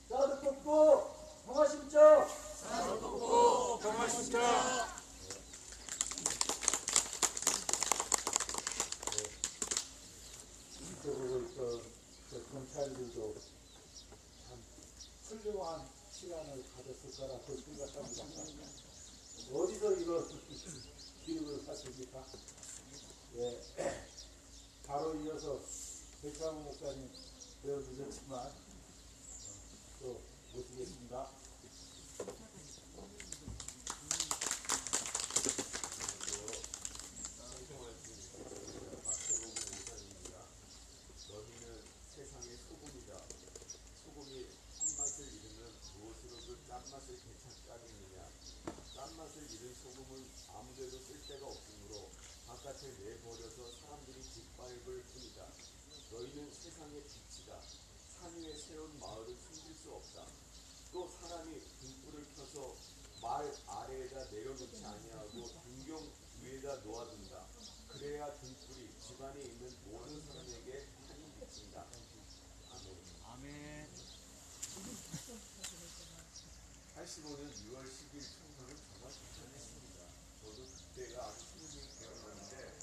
싸도 꽂고 평화 심자. 싸도 꽂고 평화 심자. 그리고 경찰들도 참 훌륭한 시간을 가졌을 거라고 생각합니다. 어디서 이런 기록을 하십니까? 예. 바로 이어서 백상호 목사님 배워주셨지만 또 모시겠습니다. 너희는 세상의 소금이다. 소금이 한맛을 잃으면 무엇으로 그 짠맛을 되찾게 하겠느냐. 짠맛을 잃은 소금은 아무데도 쓸 데가 없으므로 바깥에 내버려서 사람들이 짓밟을 뿐이다. 너희는 세상의 빛이다. 산 마을을 숨길 수 없다. 또 사람이 등불을 켜서 말 아래에다 내려놓지 아니하고 등경 위에다 놓아둔다. 그래야 등불이 집안에 있는 모든 사람에게 환히 비친다. 아멘. 85년 6월 10일 총선은 정말 괜찮았습니다. 저도 그때가 아주 생생히 기억나는데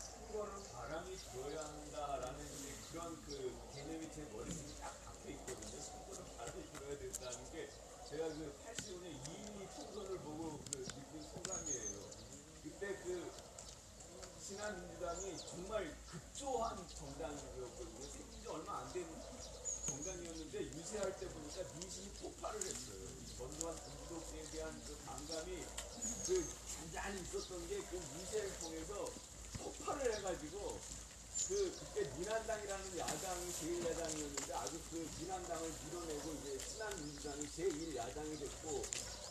선거는 바람이 불어야 한다라는 그런 그 개념이 제 머릿속에 딱 박혀 있거든요. 선거는 바람이 불어야 된다는 게 제가 그 85년 2.12 총선을 보고 그 느낀 소감이에요. 그때 그 신한민주당이 정말 급조한 정당이었거든요. 생긴 지 얼마 안 된 정당이었는데 유세할 때 보니까 민심이 폭발을 했어요. 이 전두환 군부독재에 대한 그 반감이 그 잔잔히 있었던 게 그 유세를 통해서 폭발을 해가지고 그때 민한당이라는 야당이 제1야당이었는데 아주 그 민한당을 밀어내고 이제 신한민주당이 제1야당이 됐고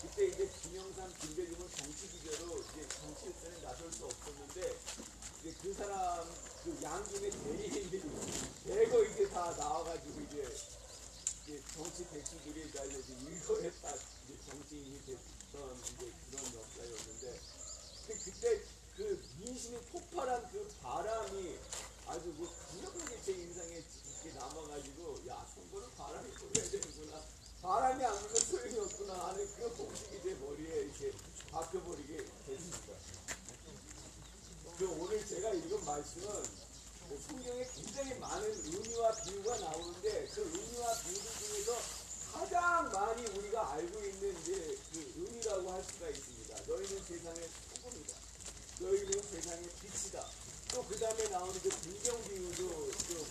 그때 이제 김영삼, 김대중은 정치 기자로 이제 정치 일선에 나설 수 없었는데 이제 그 사람 그 양김의 대리인들이 대거 이제 다 나와가지고 이제 정치 백수들이 다 이제 일거에 딱 이제 정치인이 됐던 이제 그런 역사였는데 그때 그 민심이 폭발한 그 바람이 아주 뭐 강력하게 제 인상에 이렇게 남아가지고 야 선거는 바람이 불어야 되는구나. 바람이 안 불면 소용이 없구나 하는 그 공식이 제 머리에 이렇게 박혀버리게 됐습니다. 그 오늘 제가 읽은 말씀은 성경에 굉장히 많은 의미와 비유가 나오는데 그 의미와 비유들 중에서 가장 많이 우리가 알고 있는 이제 그 의미라고 할 수가 있습니다. 너희는 세상의 소금이다. 너희는 세상의 빛이다. 또 그 다음에 나오는 그 불경 비유도 좀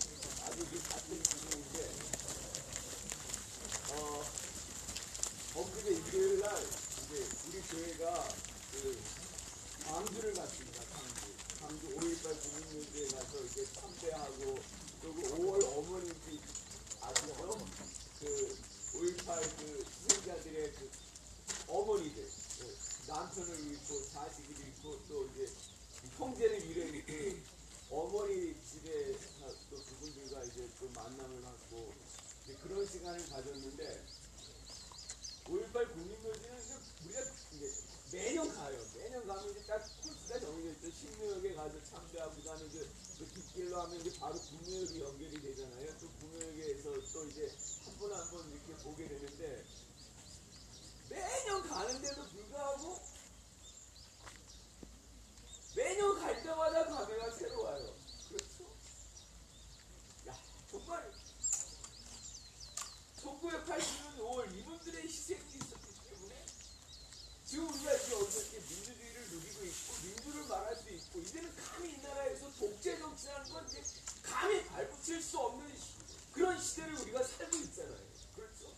아주 그 같은 비유인데 엊그제 일요일날 이제 우리 교회가 그 광주를 갔습니다. 광주 5.18 국민묘지에 가서 이제 참배하고 그리고 5월 어머니들 아시죠? 그 5.18 그 희생자들의 그 어머니들 남편을 잃고 자식을 잃고 또 이제 형제를 잃은 어머니 집에 또 그분들과 이제 또 만남을 갖고 그런 시간을 가졌는데 5.18 국민묘지는 우리가 이제 매년 가요. 매년 가면 이제 딱 코스가 정해져 있죠. 신묘역에 가서 참배하고 그다음에 그 뒷길로 하면 이제 바로 구묘역이 연결이 되잖아요. 또 구묘역에서 또 이제 한 번 한 번 이렇게 보게 되는데 매년 가는데도 불구하고 매년 갈 때마다 감회가 새로워요. 그렇죠? 야 정말 1980년 5월 이분들의 희생이 있었기 때문에 지금 우리가 이제 어떻게 민주주의를 누리고 있고 민주를 말할 수 있고 이제는 감히 이 나라에서 독재 정치라는 건 이제 감히 발붙일 수 없는 그런 시대를 우리가 살고 있잖아요. 그렇죠?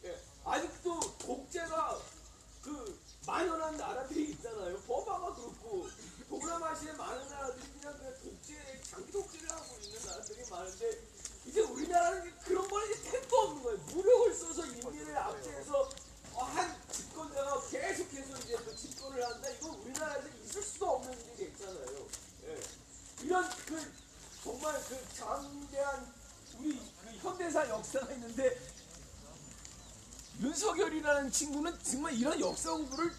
예. 아직도 독재가 그 만연한 나라들이 있잖아요. 버마가 그렇고 동남아시아의 많은 나라들이 그냥 독재, 장기 독재를 하고 있는 나라들이 많은데 이제 우리나라는 그런 건 이제 택도 없는 거예요. 무력을 써서 인민을 압제해서 한 집권자가 계속해서 이제 그 집권을 한다. 이건 우리나라에서 있을 수가 없는 일이 됐잖아요. 예. 이런 그 정말 그 장대한 우리 그 현대사 역사가 있는데 윤석열이라는 친구는 정말 이런 역사 공부를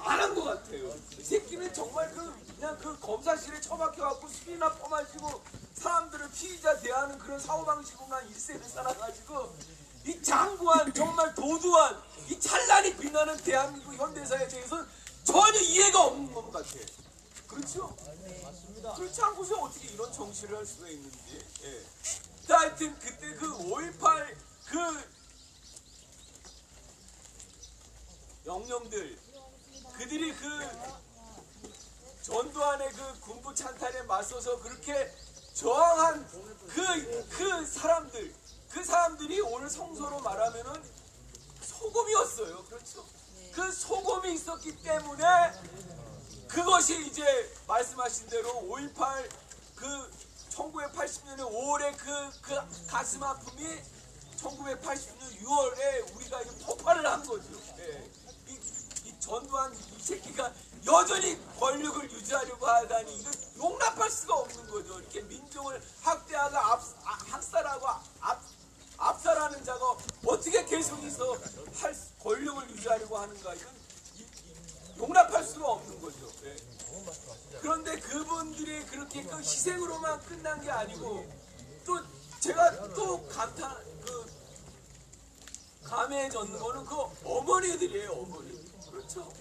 안 한 것 같아요. 이 새끼는 정말 그냥 그 검사실에 처박혀갖고 술이나 퍼마시고 사람들을 피의자 대하는 그런 사고방식으로만 1세를 살아가지고 이 장구한 정말 도두한 이 찬란히 빛나는 대한민국 현대사에 대해서는 전혀 이해가 없는 것 같아요. 그렇죠? 맞습니다. 그렇지 않고서 어떻게 이런 정치를 할 수가 있는지. 예. 하여튼 그때 그 5.18 그 영령들 그들이 그 전두환의 그 군부 찬탈에 맞서서 그렇게 저항한 그 사람들이 오늘 성서로 말하면은 소금이었어요. 그렇죠? 그 소금이 있었기 때문에 그것이 이제 말씀하신 대로 5.18 그 1980년에 5월에 그 가슴 아픔이 1980년 6월에 우리가 이제 폭발을 한 거죠. 예. 이 전두환 이 새끼가 여전히 권력을 유지하려고 하다니 이거 용납할 수가 없는 거죠. 이렇게 민족을 학대하고 학살하고 아니고 또 제가 또 감해졌는 거는 그 어머니들이에요. 어머니. 그렇죠?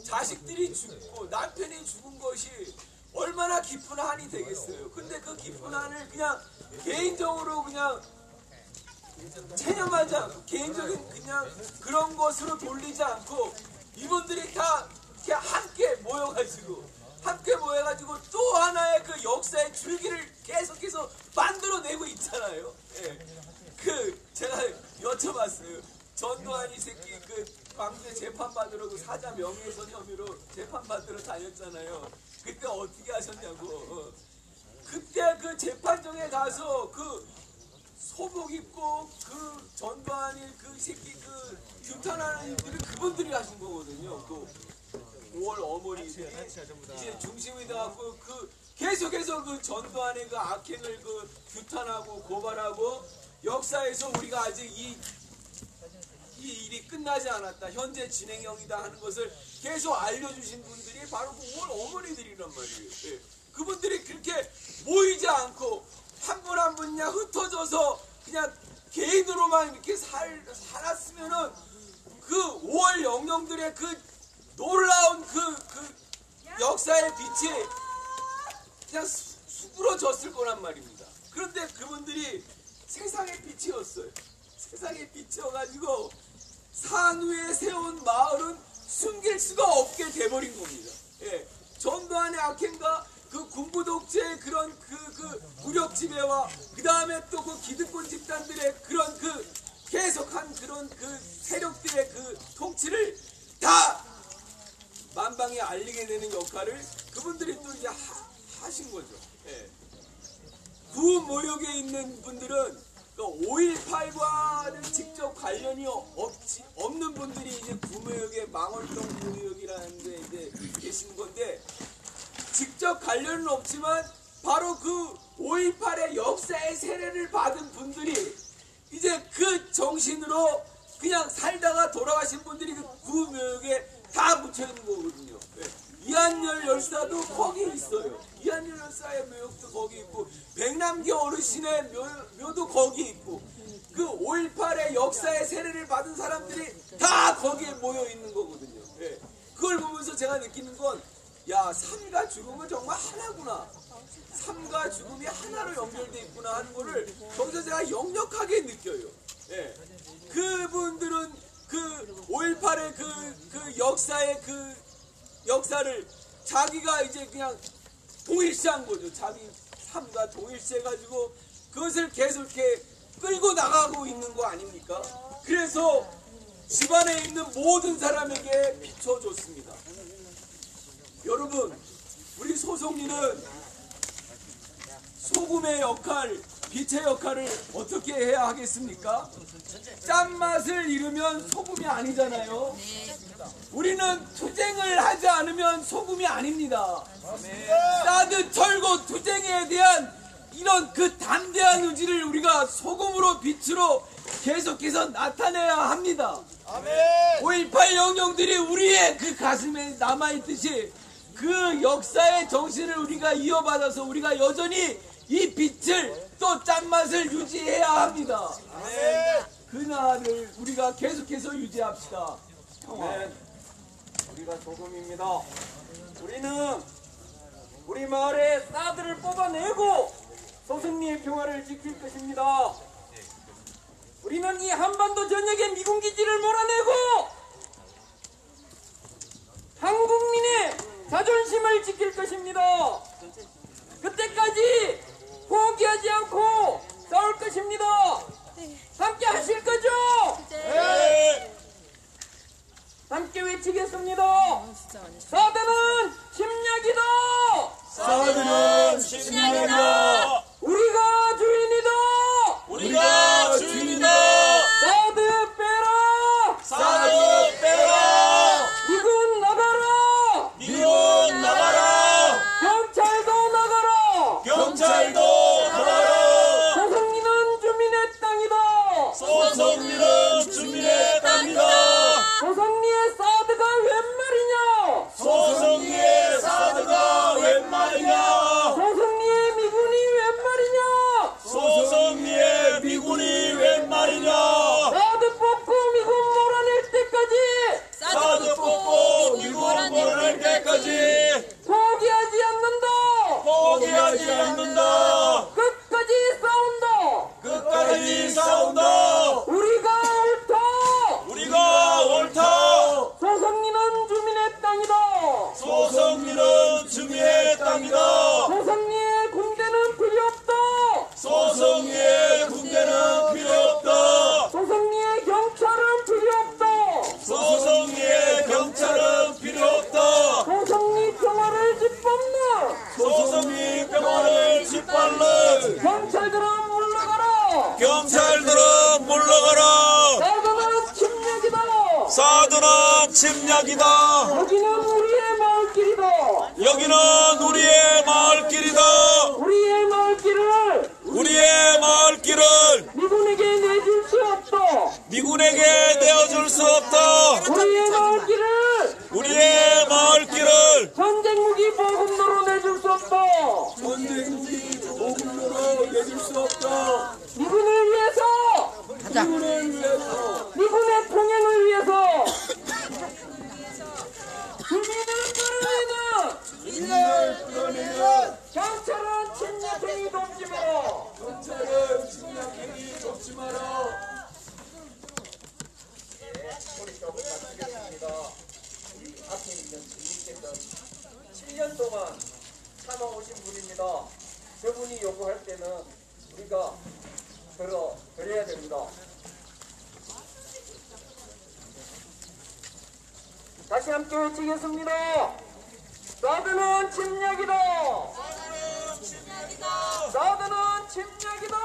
자식들이 죽고 남편이 죽은 것이 얼마나 깊은 한이 되겠어요. 근데 그 깊은 한을 그냥 개인적으로 그냥 체념하지 않고 개인적인 그냥 그런 것으로 돌리지 않고 이분들이 다 이렇게 함께 모여가지고 또 하나의 그 역사의 줄기를 계속해서 만들어내고 있잖아요. 예. 제가 여쭤봤어요. 전두환 이 새끼 광주에 재판받으러 사자 명예훼손 혐의로 재판받으러 다녔잖아요. 그때 어떻게 하셨냐고. 그때 그 재판정에 가서 소복 입고 전두환이 새끼 규탄하는 일들을 그분들이 하신 거거든요. 5월 어머니들이 이제 중심이 돼갖고 계속해서 전두환의 악행을 규탄하고 고발하고 역사에서 우리가 아직 이 일이 끝나지 않았다. 현재 진행형이다 하는 것을 계속 알려주신 분들이 바로 5월 어머니들이란 말이에요. 예. 그분들이 그렇게 모이지 않고 한 분 한 분 그냥 흩어져서 그냥 개인으로만 이렇게 살았으면은 5월 영령들의 놀라운 역사의 빛이 그냥 수그러졌을 거란 말입니다. 그런데 그분들이 세상의 빛이었어요. 세상의 빛이어가지고 산 위에 세운 마을은 숨길 수가 없게 돼버린 겁니다. 예. 전두환의 악행과 군부 독재의 그런 무력 지배와 그 다음에 또 기득권 집단들의 그런 계속한 그런 세력들의 통치를 다 만방에 알리게 되는 역할을 그분들이 또 이제 하신 거죠. 예. 구모욕에 있는 분들은 5.18과는 직접 관련이 없는 분들이 이제 구모욕의 망원동 구모욕이라는 데 이제 계신 건데 직접 관련은 없지만 바로 5.18의 역사의 세례를 받은 분들이 이제 그 정신으로 그냥 살다가 돌아가신 분들이 구모욕에 다 묻혀있는 거거든요. 네. 이한열 열사도 거기 있어요. 이한열 열사의 묘역도 거기 있고 백남기 어르신의 묘도 거기 있고 5.18의 역사의 세례를 받은 사람들이 다 거기에 모여있는 거거든요. 네. 그걸 보면서 제가 느끼는 건 삶과 죽음은 정말 하나구나. 삶과 죽음이 하나로 연결되어 있구나 하는 거를 거기서 제가 역력하게 느껴요. 네. 그분들은 5.18의 역사의 역사를 자기가 이제 그냥 동일시한 거죠. 자기 삶과 동일시해가지고 그것을 계속 이렇게 끌고 나가고 있는 거 아닙니까? 그래서 집안에 있는 모든 사람에게 비춰줬습니다. 여러분, 우리 소송리는 소금의 역할, 빛의 역할을 어떻게 해야 하겠습니까? 짠맛을 잃으면 소금이 아니잖아요. 우리는 투쟁을 하지 않으면 소금이 아닙니다. 사드 철거 투쟁에 대한 이런 담대한 의지를 우리가 소금으로 빛으로 계속해서 나타내야 합니다. 5.18 영령들이 우리의 가슴에 남아있듯이 역사의 정신을 우리가 이어받아서 우리가 여전히 이 빛을 또 짠맛을 유지해야 합니다. 그날을 우리가 계속해서 유지합시다. 우리가 소금입니다. 우리는 우리 마을에 사드를 뽑아내고 소승리의 평화를 지킬 것입니다. 우리는 이 한반도 전역의 미군 기지를 몰아내고 한국민의 자존심을 지킬 것입니다. 그때까지 포기하지 않고 싸울 것입니다. 함께 하실 거죠? 네. 함께 외치겠습니다. 사드는 침략이다. 사드는 침략이다. 우리가 주인이다. 우리가 주인이다. 사드 빼라. 사드 빼라. 미군 나가라. 미군 나가라. 경찰도 나가라. 경찰 경찰들은 물러가라. 경찰들은 물러가라. 사드는 침략이다. 사드는 침략이다. 여기는 우리의 마을길이다. 여기는 우리의 마을길이다. 우리의 마을길을 우리의 마을길을 미군에게 내줄 수 없다. 미군에게 내어줄 수 없다. 우리의 마을길을 우리의 마을길을 전쟁 무기 보급로로 내줄 수 없다. 전쟁이 보급로로 내줄 수 없다. 미군을 위해서, 미군을 위해서 미군의 통행을 위해서, 주민을 끌어내는 경찰은 침략행위 돕지 마라. 경찰은 침략행위 돕지 마라. 우리 조금 마치겠습니다. 우리 앞에 있는 주민께서 7년 동안 참아오신 분입니다. 저분이 요구할 때는 우리가 드려야 됩니다. 다시 함께 외치겠습니다. 사드는 침략이다. 사드는 침략이다.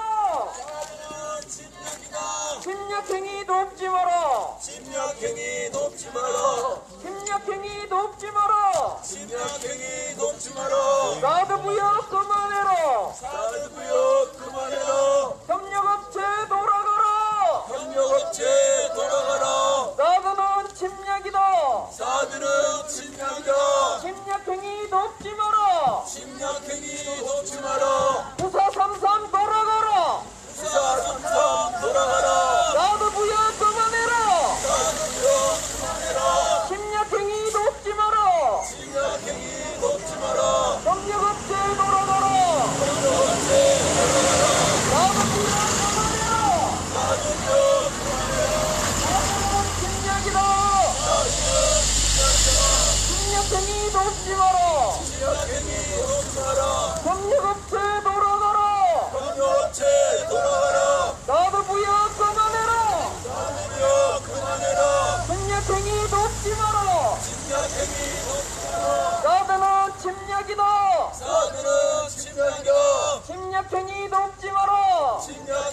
침략행위 돕지 마라. 침략행위 돕지 마라. 침략행위 돕지 마라. 침략행위 돕지 마라. 사드 부여 그만해라. 사드 부여 그만해라. 협력업체 돌아가라. 협력업체 돌아가라. 사드는 침략이다. 사드는 침략이다. 침략행위 돕지 마라. 침략행위 돕지 마라. 9433 돌아가라. 9433 돌아가라. 사드 부여 그만해라. 사드 부여 그만해라. 침략행위 돕지 마라. 침략행위 돕지 마라. 협력업체 돌아가라. 협력업체 돌아가라. 사드 부여 그만해라. 사드 부여 그만해라. 사드는 침략이다. 침략행위 돕지 마라. 침략행위 돕지 마라. 협력업체 돌아가라. 협력업체 돌아가라. 사드 부여 그만해라. 사드 부여 그만해라. 침략행위 돕지 마라. 침략행위 돕지 마라. 사드는 침략이다. 사드는 침략이다. 침략행위 돕지 마라. 침략